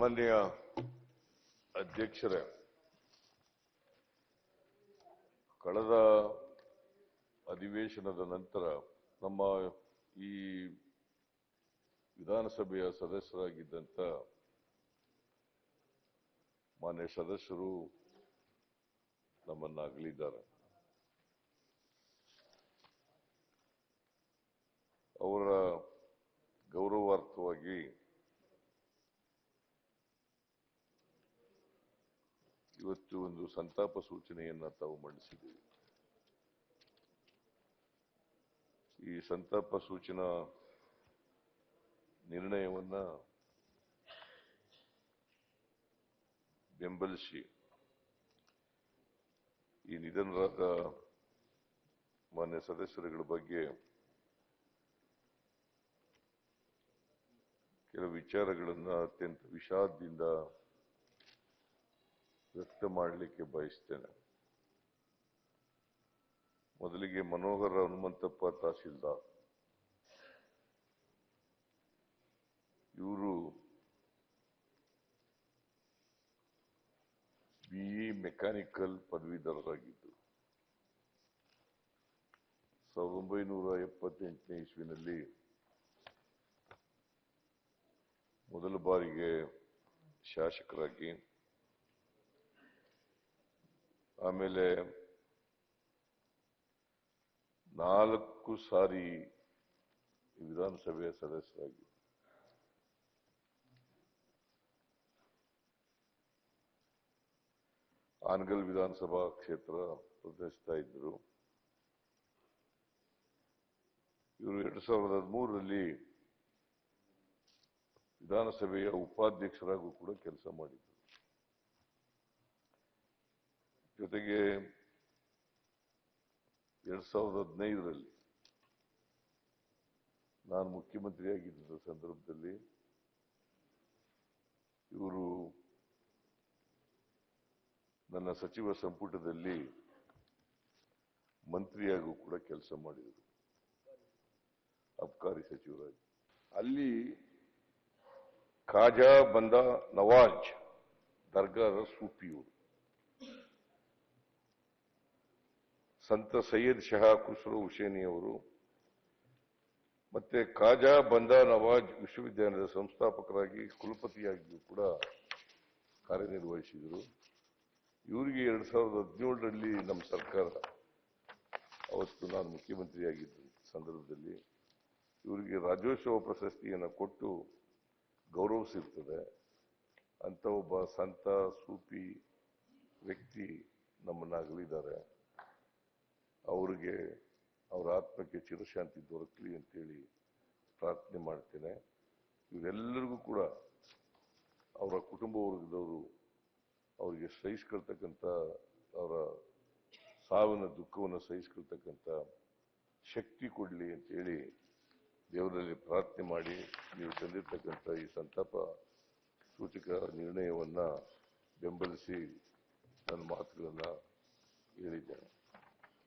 ಮಾನ್ಯ ಅಧ್ಯಕ್ಷರೇ, ಕಳೆದ ಅಧಿವೇಶನದ ನಂತರ ನಮ್ಮ ಈ ವಿಧಾನಸಭೆಯ ಸದಸ್ಯರಾಗಿದ್ದಂತ ಮಾನ್ಯ ಸದಸ್ಯರು ನಮ್ಮನ್ನು ಅಗಲಿದ್ದಾರೆ. ಅವರ ಗೌರವಾರ್ಥವಾಗಿ ಇವತ್ತು ಒಂದು ಸಂತಾಪ ಸೂಚನೆಯನ್ನು ತಾವು ಮಂಡಿಸಿದ್ದೀವಿ. ಈ ಸಂತಾಪ ಸೂಚನಾ ನಿರ್ಣಯವನ್ನ ಬೆಂಬಲಿಸಿ ಈ ನಿಧನರಾದ ಮಾನ್ಯ ಸದಸ್ಯರುಗಳ ಬಗ್ಗೆ ಕೆಲವು ವಿಚಾರಗಳನ್ನು ಅತ್ಯಂತ ವಿಷಾದದಿಂದ ವ್ಯಕ್ತ ಮಾಡಲಿಕ್ಕೆ ಬಯಸ್ತೇನೆ. ಮೊದಲಿಗೆ ಮನೋಹರ ಹನುಮಂತಪ್ಪ ತಹಸೀಲ್ದಾರ್, ಇವರು BE ಮೆಕ್ಯಾನಿಕಲ್ ಪದವೀಧರರಾಗಿದ್ದು 1978ನೇ ಇಸ್ವಿನಲ್ಲಿ ಮೊದಲ ಬಾರಿಗೆ ಶಾಸಕರಾಗಿ, ಆಮೇಲೆ 4 ಸಾರಿ ವಿಧಾನಸಭೆಯ ಸದಸ್ಯರಾಗಿ, ಆನಗಲ್ ವಿಧಾನಸಭಾ ಕ್ಷೇತ್ರ ಪ್ರತಿನಿಧಿಸ್ತಾ ಇದ್ದರು. ಇವರು 2013ರಲ್ಲಿ ವಿಧಾನಸಭೆಯ ಉಪಾಧ್ಯಕ್ಷರಾಗೂ ಕೂಡ ಕೆಲಸ ಮಾಡಿದರು. ಜೊತೆಗೆ 2015ರಲ್ಲಿ ನಾನು ಮುಖ್ಯಮಂತ್ರಿಯಾಗಿದ್ದ ಸಂದರ್ಭದಲ್ಲಿ ಇವರು ನನ್ನ ಸಚಿವ ಸಂಪುಟದಲ್ಲಿ ಮಂತ್ರಿಯಾಗೂ ಕೂಡ ಕೆಲಸ ಮಾಡಿದರು, ಅಬ್ಕಾರಿ ಸಚಿವರಾಗಿ. ಅಲ್ಲಿ ಖಾಜಾ ಬಂದಾ ನವಾಜ್ ದರ್ಗಾದ ಸೂಫಿಯವರು, ಸಂತ ಸೈಯದ್ ಶಹಾ ಖುಸ್ರೋ ಹುಸೇನಿ ಅವರು ಮತ್ತೆ ಖಾಜಾ ಬಂದಾ ನವಾಜ್ ವಿಶ್ವವಿದ್ಯಾಲಯದ ಸಂಸ್ಥಾಪಕರಾಗಿ ಕುಲಪತಿಯಾಗಿಯೂ ಕೂಡ ಕಾರ್ಯನಿರ್ವಹಿಸಿದರು. ಇವರಿಗೆ 2017ರಲ್ಲಿ ನಮ್ಮ ಸರ್ಕಾರ, ಅವತ್ತು ನಾನು ಮುಖ್ಯಮಂತ್ರಿಯಾಗಿದ್ದ ಸಂದರ್ಭದಲ್ಲಿ ಇವರಿಗೆ ರಾಜ್ಯೋತ್ಸವ ಪ್ರಶಸ್ತಿಯನ್ನು ಕೊಟ್ಟು ಗೌರವಿಸಿರ್ತದೆ. ಅಂತ ಒಬ್ಬ ಸಂತ ಸೂಫಿ ವ್ಯಕ್ತಿ ನಮ್ಮನ್ನು ಅಗಲಿದ್ದಾರೆ. ಅವರಿಗೆ, ಅವರ ಆತ್ಮಕ್ಕೆ ಚಿರಶಾಂತಿ ದೊರಕಲಿ ಅಂತೇಳಿ ಪ್ರಾರ್ಥನೆ ಮಾಡ್ತೇನೆ. ಇವರೆಲ್ಲರಿಗೂ ಕೂಡ ಅವರ ಕುಟುಂಬ ವರ್ಗದವರು ಅವರಿಗೆ ಸಹಿಸ್ಕೊಳ್ತಕ್ಕಂಥ, ಅವರ ಸಾವಿನ ದುಃಖವನ್ನು ಸಹಿಸ್ಕೊಳ್ತಕ್ಕಂಥ ಶಕ್ತಿ ಕೊಡಲಿ ಅಂತೇಳಿ ದೇವರಲ್ಲಿ ಪ್ರಾರ್ಥನೆ ಮಾಡಿ ನೀವು ತಂದಿರ್ತಕ್ಕಂಥ ಈ ಸಂತಾಪ ಸೂಚಕ ನಿರ್ಣಯವನ್ನು ಬೆಂಬಲಿಸಿ ನನ್ನ ಮಾತುಗಳನ್ನು ಹೇಳಿದ್ದೇನೆ.